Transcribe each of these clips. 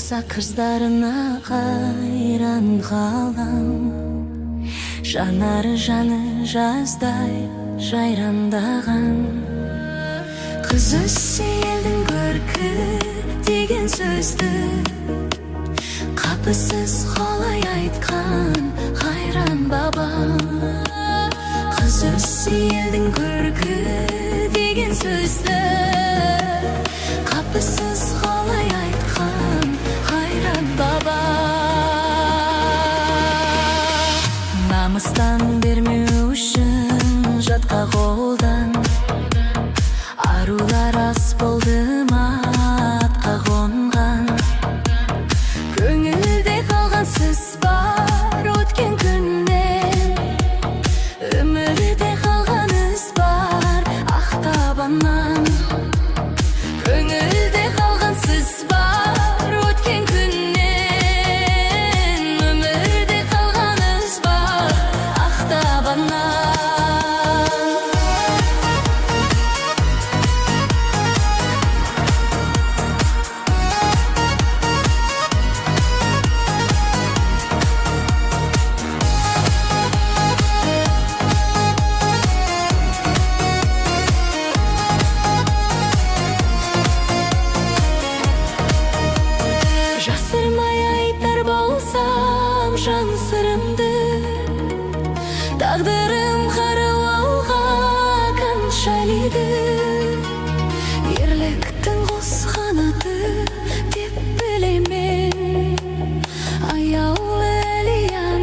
болса кыздарына кайран калам. Жанары жаны жаздай жайрандаган. Кыз өссө элдин көркү деген сөздү капысыз колой айткан кайран бабам. Кыз өссө элдин көркү деген сөздү капысыз колой айткан кайран баба. Намыстан бермөө үчүн жатка колдан арулар аз болду атка конган. Көңүлдө калган сөз бар өткөн күндөн, өмүрдө калган из бар ак табаннан. Көңүлдө калган сөз бар өткөн күндөн, өмүрдө калган из бар ак табаннан. Жасырмай айтар болсам жан сырымды, тагдырым карып алган канчалыйды. Эрликтин кос канаты деп билеймин, аялы элиям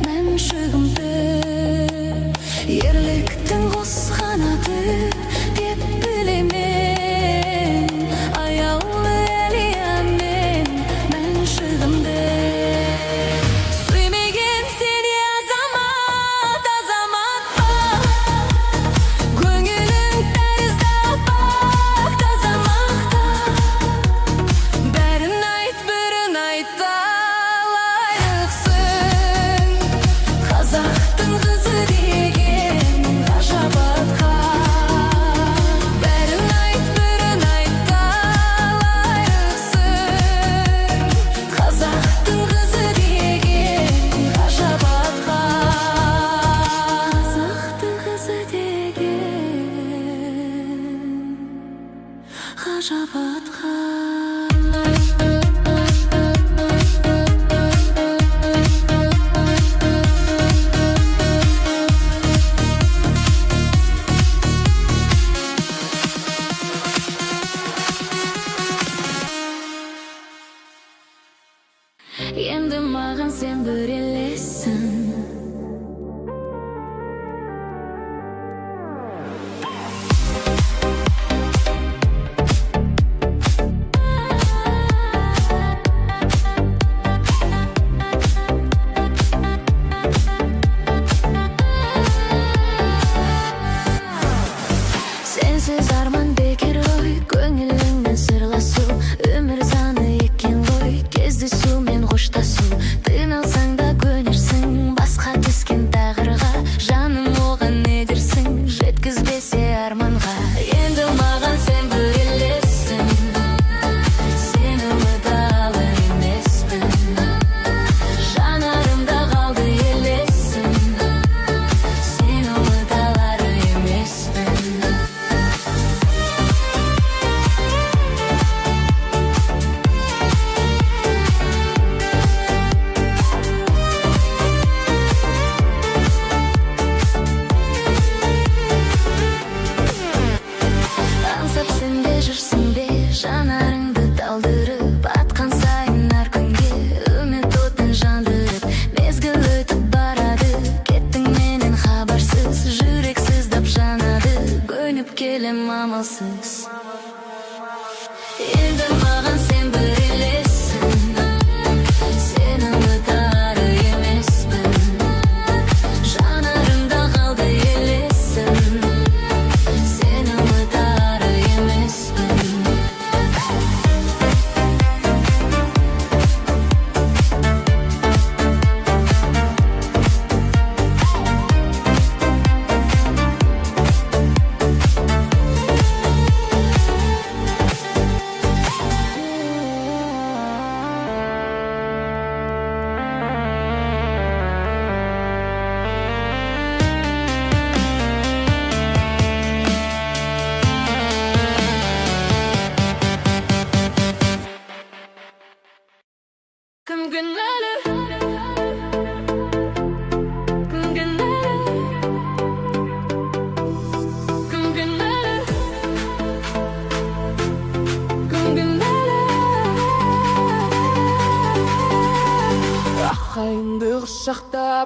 мен шыгымды. Эрликтин кос канаты деп билеймин, аялы элиям мен шыгымды. Сүймеген сени азамат, азаматпа, көңүлүң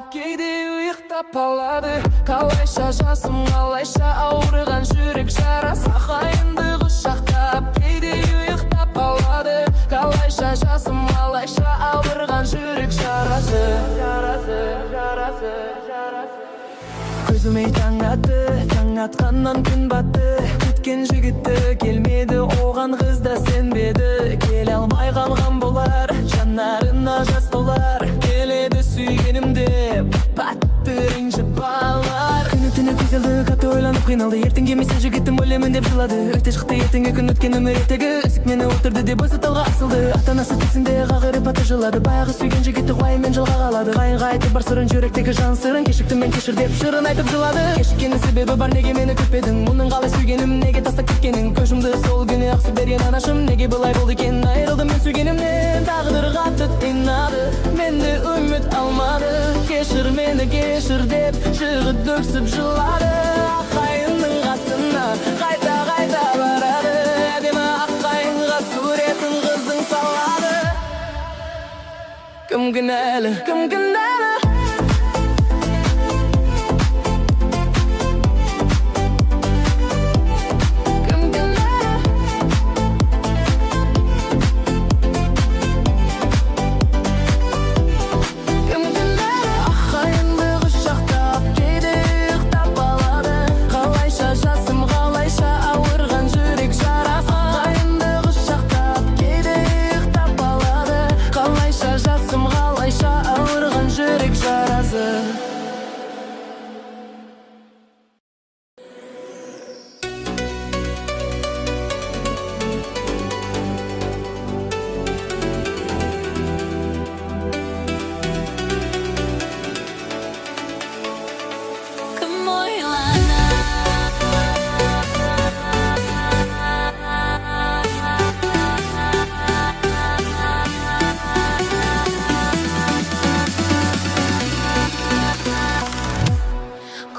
жақтап, кейде ұйықтап алады. Қалайша жасым, қалайша ауырған жүрек жарасы. Ақайынды құшақтап, кейде ұйықтап алады. Қалайша жасым, қалайша ауырған жүрек жарасы. Көзіме таң атты, таң атқаннан күн батты. Күткен жігітті келмеді, оған қыз да сенбеді. Келе алмай қалған болар, жанарына жас толар. Келеді сүйгенімде, батты ренжіп балар. Күні түні көзелді, қатты ойланып қиналды. Ертең келмесе жігітім өлемін деп жылады. Өте шықты ертеңгі күн өткен өмір ертегі. Үсік мені отырды деп өзі талға асылды. Ата-анасы түсінде қағырып аты жылады. Баяғы сүйген жігітті уайыммен жылға қалады. Қайынға айтып бар сырын, жүректегі жан сырын. Кешікті мен кешір деп шырын айтып жылады. Кешіккені себебі бар, неге мені күтпедің? Мұның қалай сүйгенім, неге тастап кеткенің? Көз жұмды сол күні ақсып берген анашым. Неге былай болды екен? Айырылдым мен сүйгенімнен. Тағдыр қатты қинады, менде үміт алмады. Кешір мені кешір деп жігіт өксіп жылады. Ақайынның қасына қайта барады. Әдемі ақайынға суретін қыздың салады. Кім кінәлі, кім кінәлі?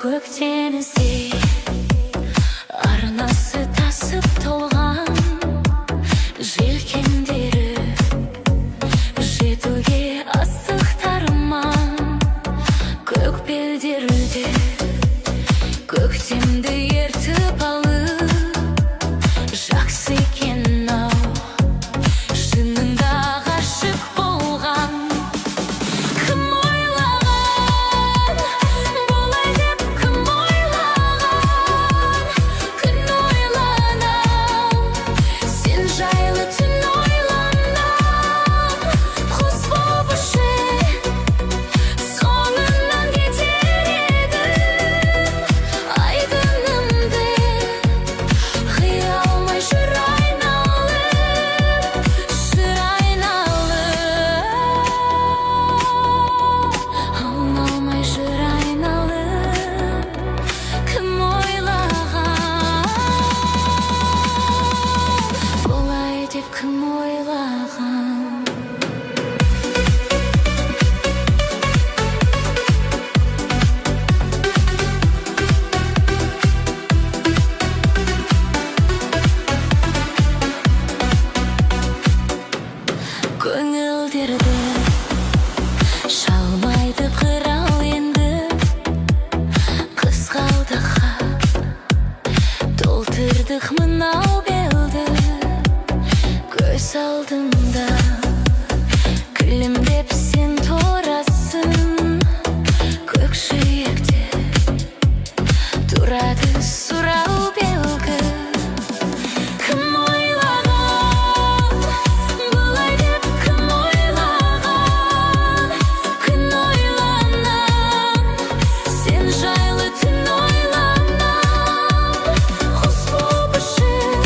Көктен іздей арнасы тасып толған желкендері жетуге асықтарман көк белдерде көктемді ертіп алып жақсы екен-ау шынында ғашық болған. Кім ойлаған болай деп, кім ойлаған күн ойланам, сен жайлы түн ойланам. Құс болып ұшып соңынан кетер едім, айдынымды қия алмай жүр айналып, шыр айналып, алмай жүр айналып. Кім ойлаған болай деп, кім ойлаған? Көңілдерді шалмайды қырау енді, қызғалдаққа толтырдық мынау белді. Көз алдымда күлімдеп сен тұрасың, көкжиекте тұрады сұрау белгі. Кім ойлаған бұлай деп, кім ойлаған күн ойланам, сен жайлы түн ойланам. Құс болып ұшып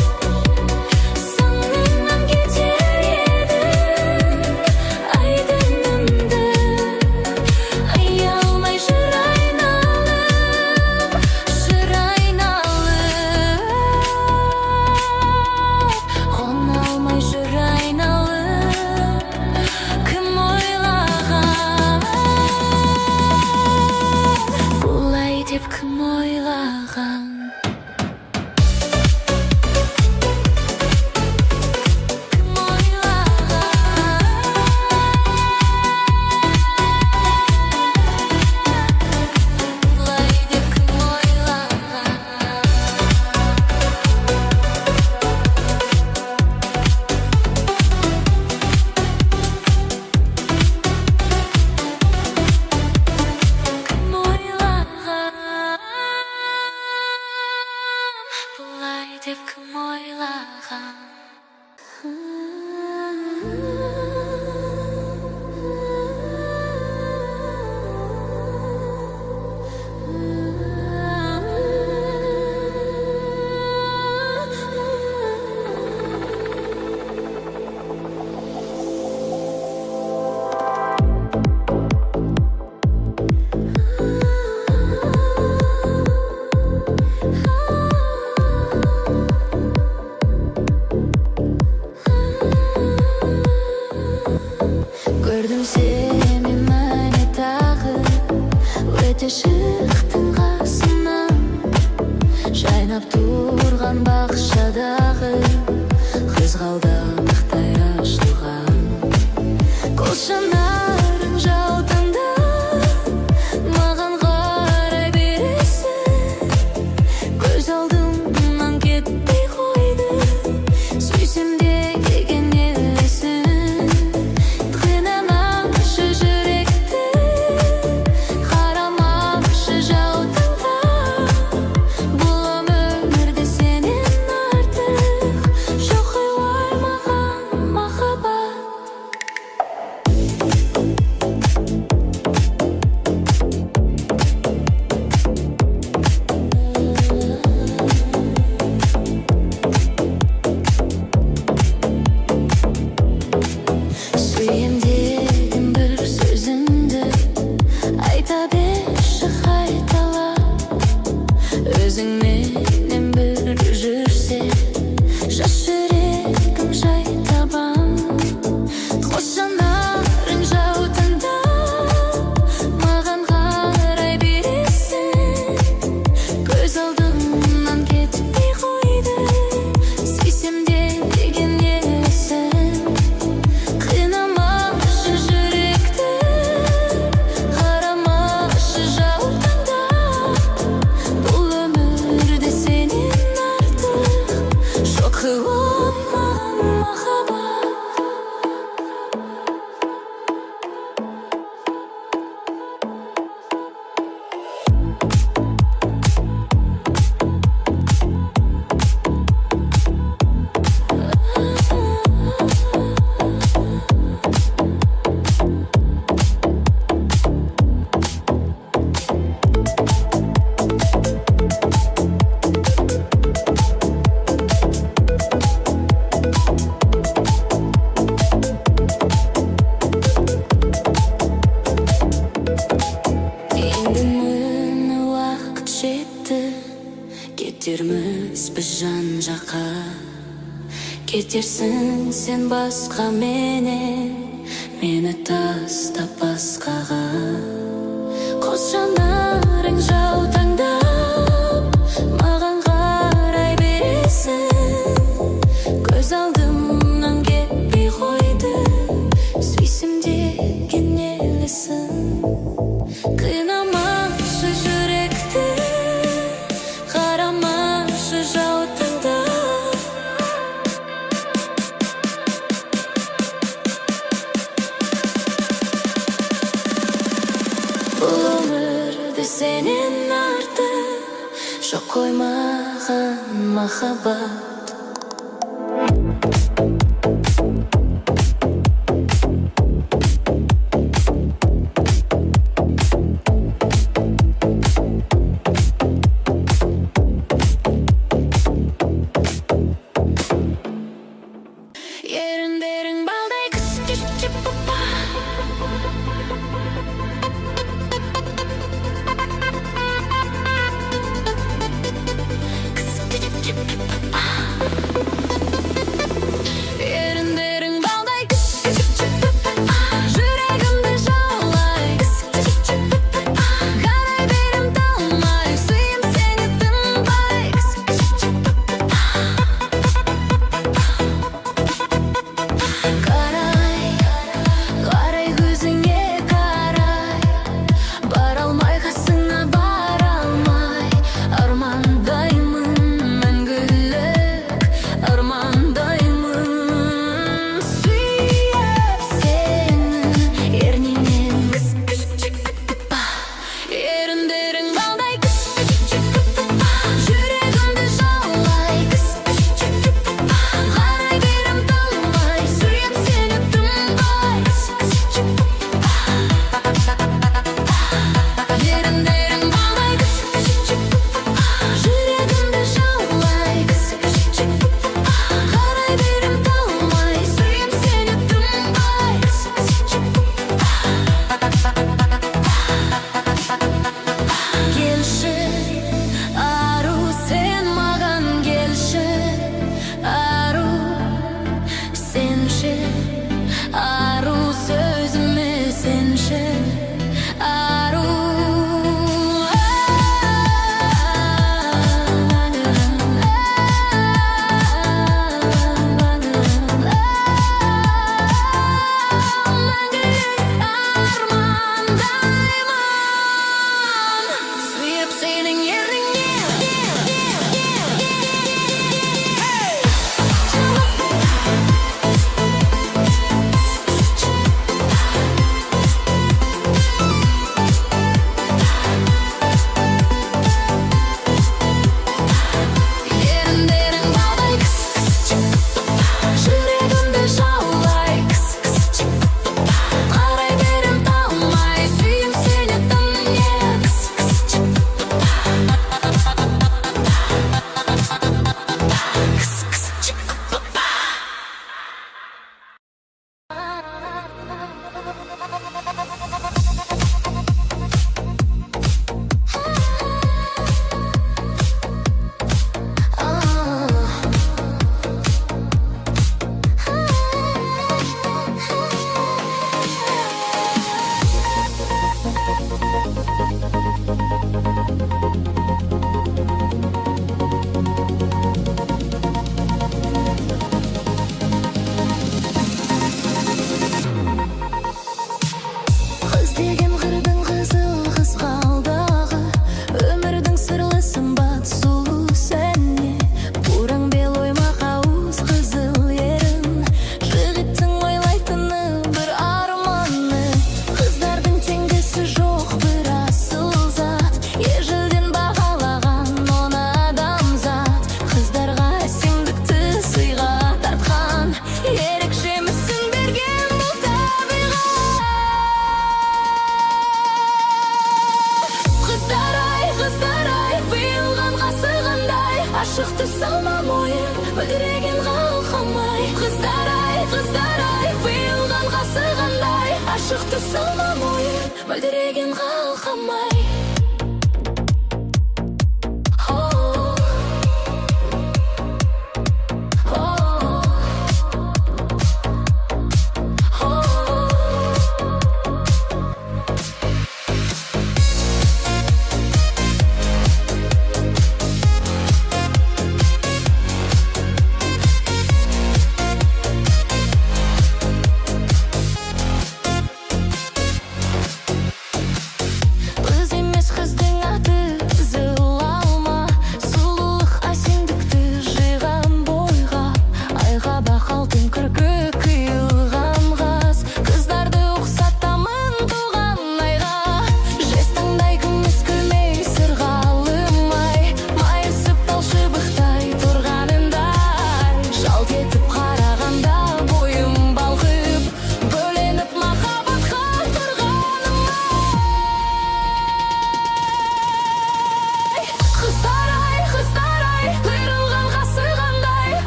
соңынан кетер едім, айдынымды аялмай жүр айналып, шыр айналып, қоналмай жүр айналып. Кім ойлаған бұлай деп, кім ойлаған? Кім ойлаған? жарықтың қасынан жайнап тұрған бақшадағы қызғалдақтай ашылған көз жанарың жаутаңда маған қарай бересің көз алдымнан кетпей қойды сүйсем де келген елесің қинамашы жүректі қарамашы жаутаңда бұл өмірде сенен артық жоқ қой маған махаббат. Сүйем деген бір сөзіңді айта берші қайталап өзіңменен бір жүрсе жас жүрегім жай табам қос жанарың жаутаңда маған қарай бересің көз алдымнан кетпей қойды сүйсем де деген елесің қинамашы жүректі қарамашы жаутаңда бұл өмірде сенен артық жоқ қой маған махаббат. Енді міне уақыт жетті кетерміз біз жан жаққа кетерсің сен басқа менен мені тастап басқаға қос жанарың жаутаңдап маған қарай бересің көз алдымнан кетпей қойды сүйсем деген елесің қинамашы жүректі қарамашы жаутаңда бұл өмірде сенен артық жоқ қой маған махаббат. Еріндерің балдай кісіп папа ашықты салма мойын, мөлдіреген қалқамай. Қыздар ай, бұйылған ғасы қандай. Ашықты салма мойын, мөлдіреген қалқамай.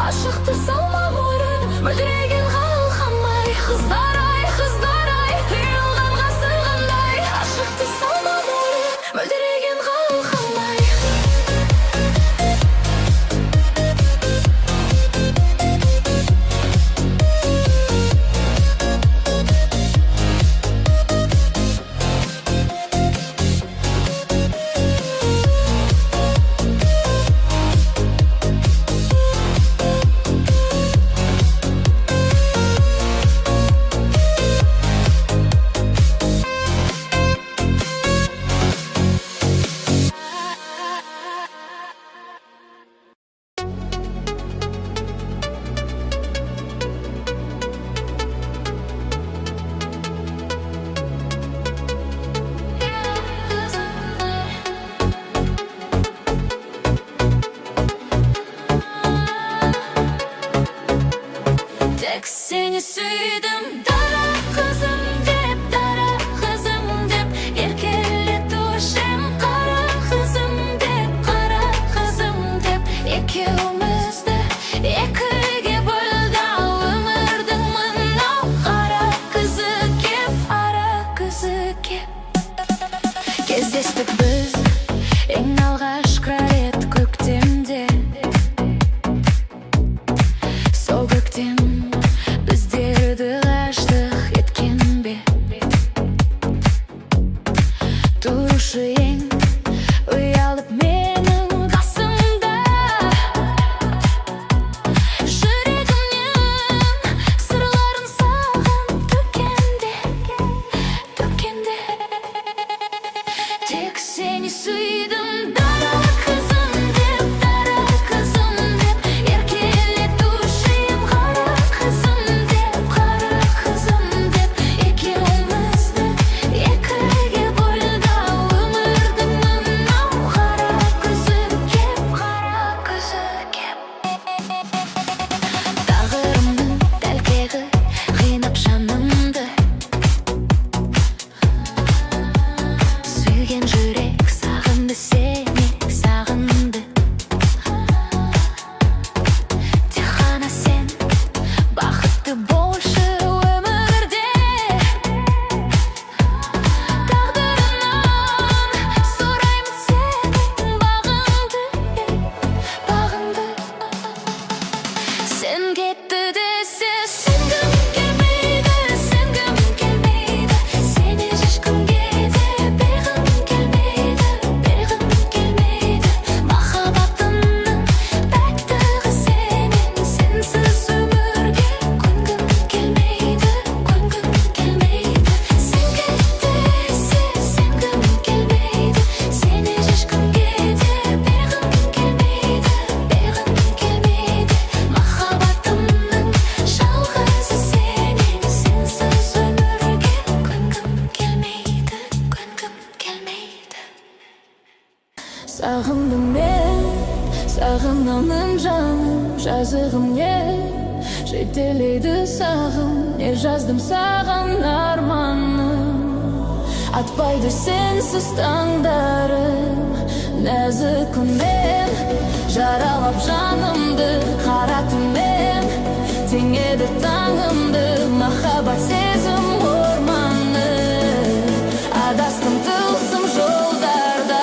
Ашықты салма мойын, мөлдіреген қалқамай. Қыздар ай, құйылған ғасы қандай. Ашықты салма мойын, мөлдіреген қалқамай. Тек сені сүйдім, дара қызым деп, еркелетушім, қара қызым деп, екеумізді екіге бөлді өмірдің мынау қара қызы кеп. Кездестік біз ең алғашқы рет көктемде, сол көктем біздерді ғаштық еткен бе? Тұрушы ең ұялып менің қасымда, жүрегімнен сырларын саған төккенде. Тек сені сүйдім, дара қызым деп, еркелетушім, қара қызым деп, екеумізді екіге бөлді өмірдің мынау қара күзі кеп. Тағырымның тәлкегі қинап жанымды, сүйген жүрек сағынды сені, сағынды. Тек қана сен бақытты болшы өмірде. Тағдырынан сұраймын сенің бағыңды. Сен кетті десе сенгім келмейді. Сені ешкімге де бергім келмейді. Махаббатымның пәктігі сенен, сенсіз өмірге көнгім келмейді. Сен кетті десе сенгім келмейді. Сені ешкімге де бергім келмейді. Махаббатымның жалғызы сенен, сенсіз өмірге көнгім келмейді. Сағындым мен, сағынамын жаным, жазығым не жетелейді сағым, не жаздым саған арманым. Атпайды сенсіз таңдарым, нәзік үнмен жаралап жанымды қара түнмен теңеді таңымды махаббат сезім орманы адастым тылсым жолдарда.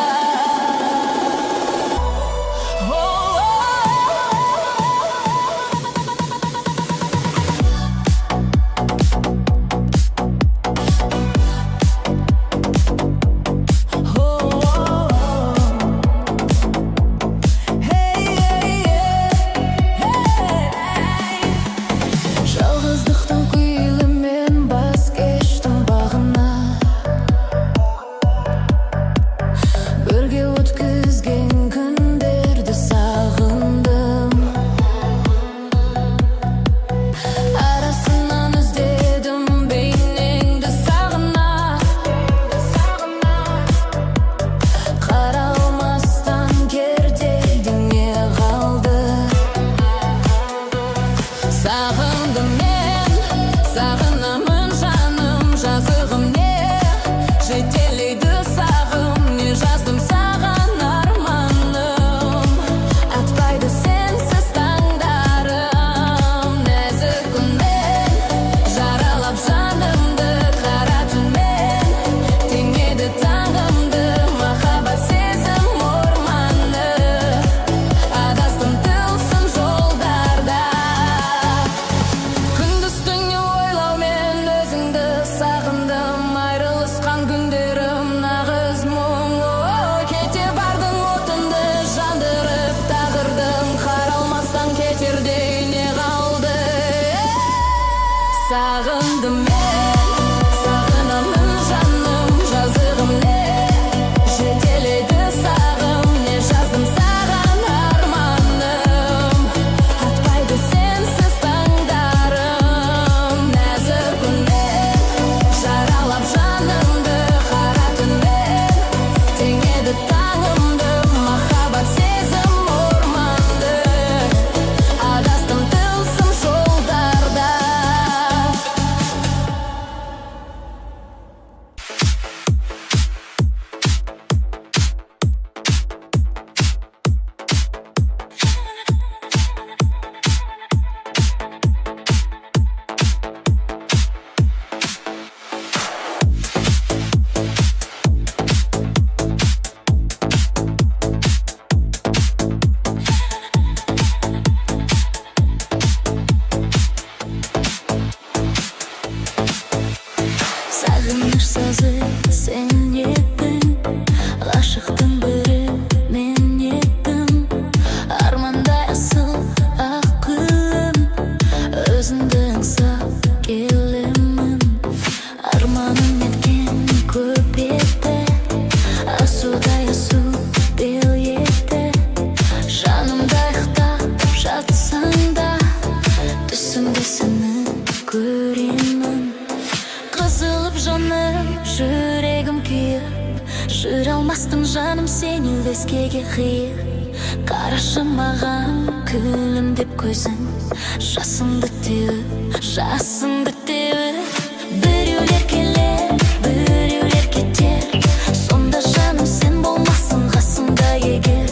Сағындым мен, сағынамын жаным, жазығым не, жетелейді сағым, не жаздым саған арманым, атпайды сенсіз таңдарым, нәзік үнмен, жаралап жанымды қара түнмен, теңеді таңымды, махаббат сезім орманы, адастым тылсым жолдарда. Сағындым, айрылысқан күндерім нағыз мұң. Кете бардың отынды жандырып тағырдым, қаралмастан кетердей не қалды? Сағындым мен, сағынамын жаным, жазығым не, жетелейді сағым, не жаздым саған арманым, атпайды сенсіз таңдарым, нәзік үнмен, жаралап жанымды қара түнмен, теңеді таңымды, махаббат сезім орманды, адастым тылсым жолдарда. Сағыныш сазы сен едің, ғашықтың бірі мен едім, армандай асыл ақылым, өзіңді аңсап келемін, арманым еткен көп еді, асудай асу бел еді, жанымда ұйықтап жатсаң да, түсімде сені көремін. Қызылып жаным, жүрегім күйіп, жүре алмастың жаным сені өзгеге қиып. Қарашы маған күлімдеп көзің, жасыңды теуіп, жасыңды теуіп. Біреулер келер, біреулер кетер, сонда жаным сен болмассың қасымда егер.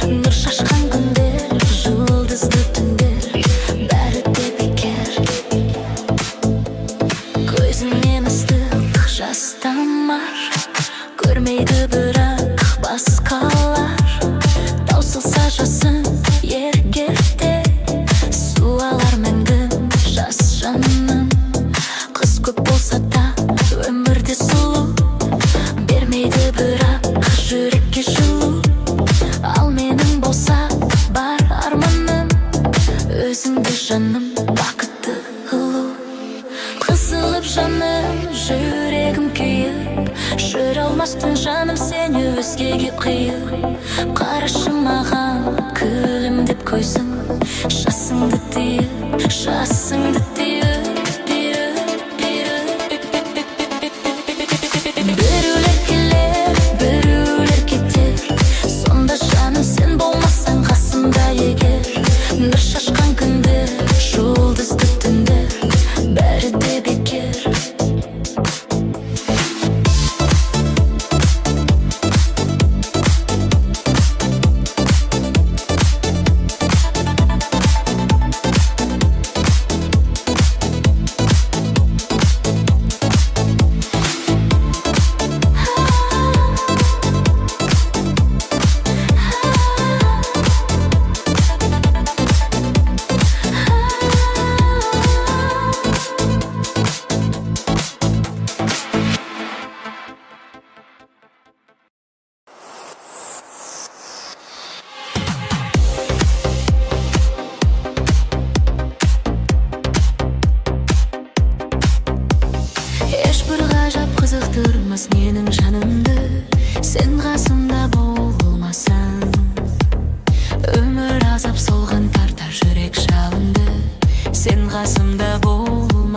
Нұр шашқан күндер, жұлдызды түндер, бәрі де бекер. Көзіңнен ыстық жас тамар, көрмейді бірақ басқалар, таусылса жасың еркекте, су алар мәңгі жас жаным. Қыз көп болса да өмірде сұлу, бермейді бірақ жүрекке жылу, ал менің болса бар арманым, өзіңді жаным бақытты қылу. Қысылып жаным, жүрегім күйіп, жүре алмастың жаным сені өзгеге қиып. Қарашы маған күлімдеп көзің, жасыңды теуіп, жасыңды теуіп. Біреулер келер, біреулер кетер, сонда жаным сен болмассың қасымда егер. Нұр шашқан күндер, жұлдызды түндер, бәрі де бекер.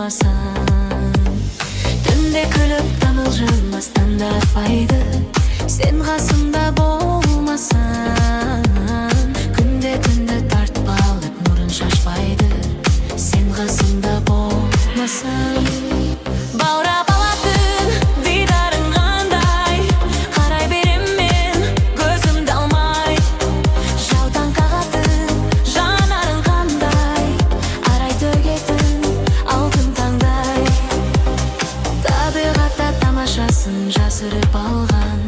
болмасаң. Түнде күліп тамылжымастан да арпайды, сен қасымда болмасаң. Күнде тартпалып нұрын шашпайды, сен қасымда болмасаң. Баурап алатын дидарың қандай, қарай берем мен көзімді алмай. Жаутаң қағатын жанарың қандай, арай төгетін алтын таңдай. Табиғатта тамашасын жасырып алған,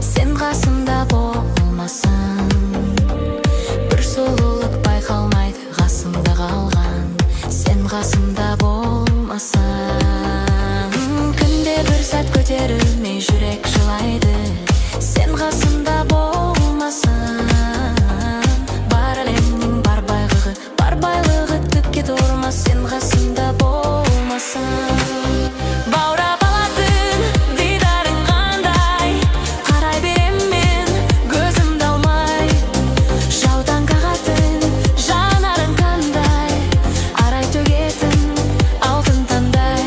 сен қасымда болмасаң. Бір сұлулық байқалмайды қасымда қалған, сен қасымда болмасаң. Күнде бір сәт көтерілмей жүрек жылайды, сен қасымда болмасаң. Бар әлемнің бар байлығы түкке тұрмас, сен қасымда болмасаң. Баурап алатын дидарың қандай, қарай берем мен көзімді алмай. Жаутаң қағатын жанарың қандай, арай төгетін алтын таңдай.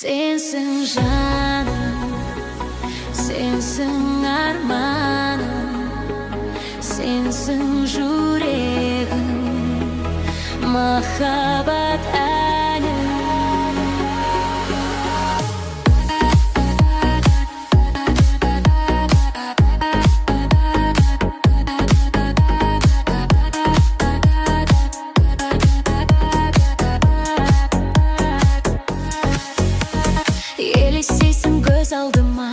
Sensin жаным, sensin арманым, sensin жүрегім, махаббат әнім. Елестейсің көз алдыма,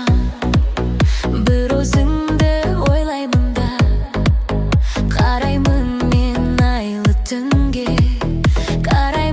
бір өзіңді ойлаймын да, қараймын мен айлы түнге, қараймын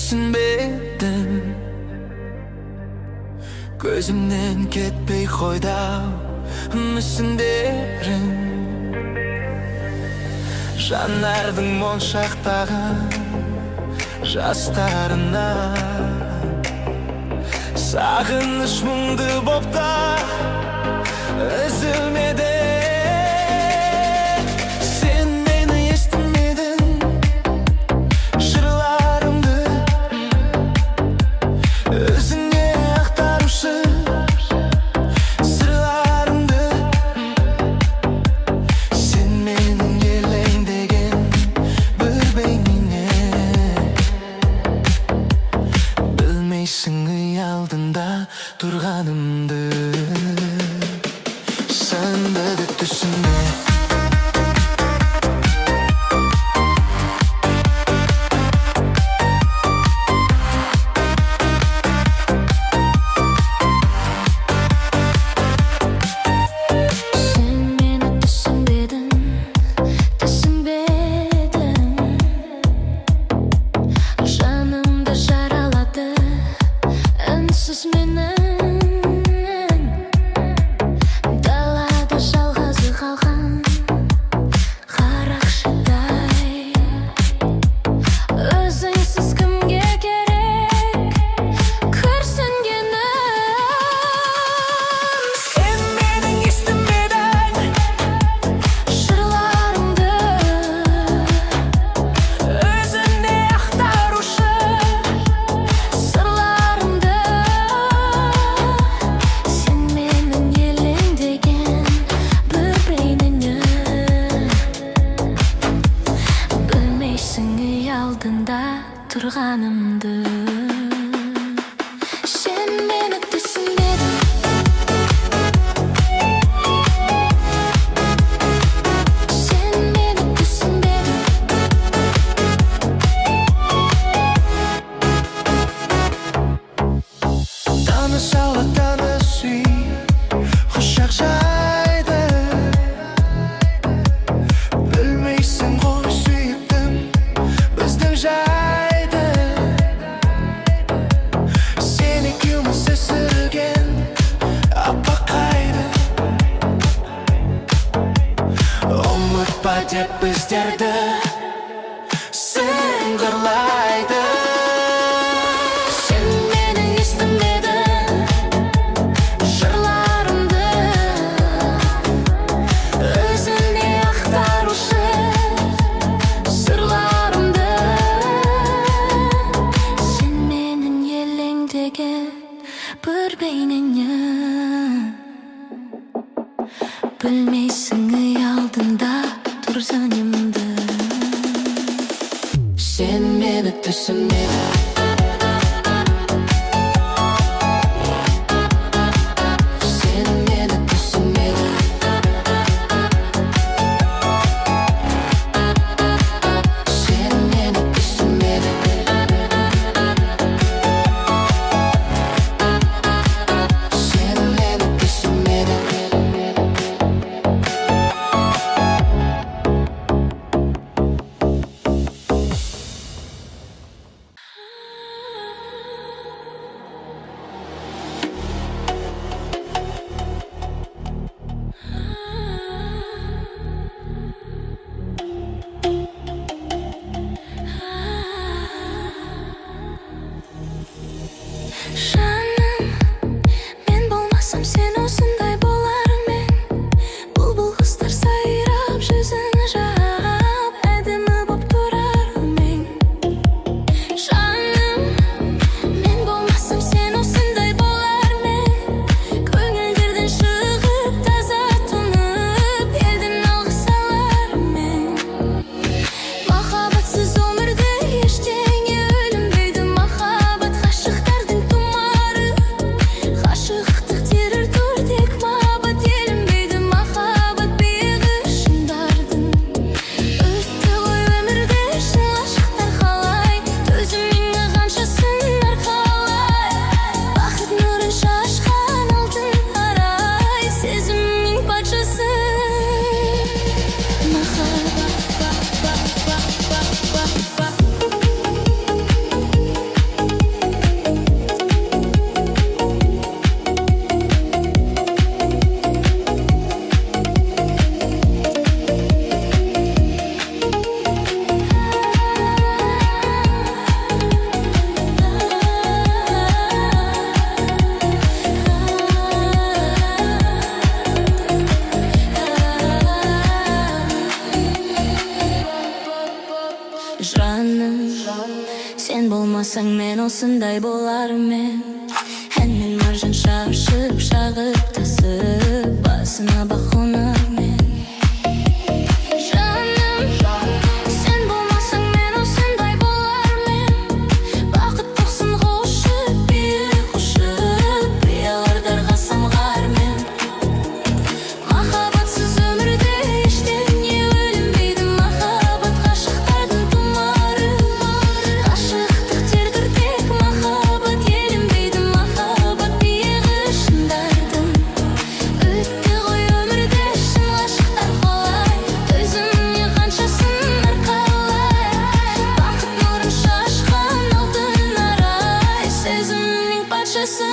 түсінбедім. Көзімнен кетпей қойды мүсіндерің, жанардың моншақтаған жастарына. Сағыныш мұңды бопта үзілмеді. Сен мені естімедің, жырларымды өзіңе ақтарушы сырларымды. Сен менің елеңдеген бір бейнеңе, білмейсің үй алдында тұрғанымды. Сәнді де түсінбе. Тұрғанымды сен мені түсінбедің. Сен мені түсінбедің. Таныс алла, таныс үй, құшақ жайды. Білмейсің ғой сүйіктім біздің жай. Ұмытпа деп біздерді сыңғырлайды. Сен менің естімедің жырларымды өзіңе ақтарушы сырларымды. Сен менің елеңдеген бір бейнеңе, білмейсің үй алдында тұрғанымды. Сен мені түсінбедің. болмасаң мен осындай болармын. Әнмен маржан шашып, шағып тасып, басына бақ қонармын. Жаным, сен болмасаң мен осындай болармын. Бақыт тоқсын қошып, биік ұшып, биялардарға самғармын. Махаббатсыз өмірде ештеңе өлінбейді. Махаббат ғашықтардың тұмары. Ғашықтық тергіртек, махаббат еленбейді. Махаббат биігі шыңдардың. Өтті ғой өмірде шын ғашықтар қалай. Төзіміне қаншасын арқалай. Бақыт нұрын шашқан алтын арай. Сезімнің патшасы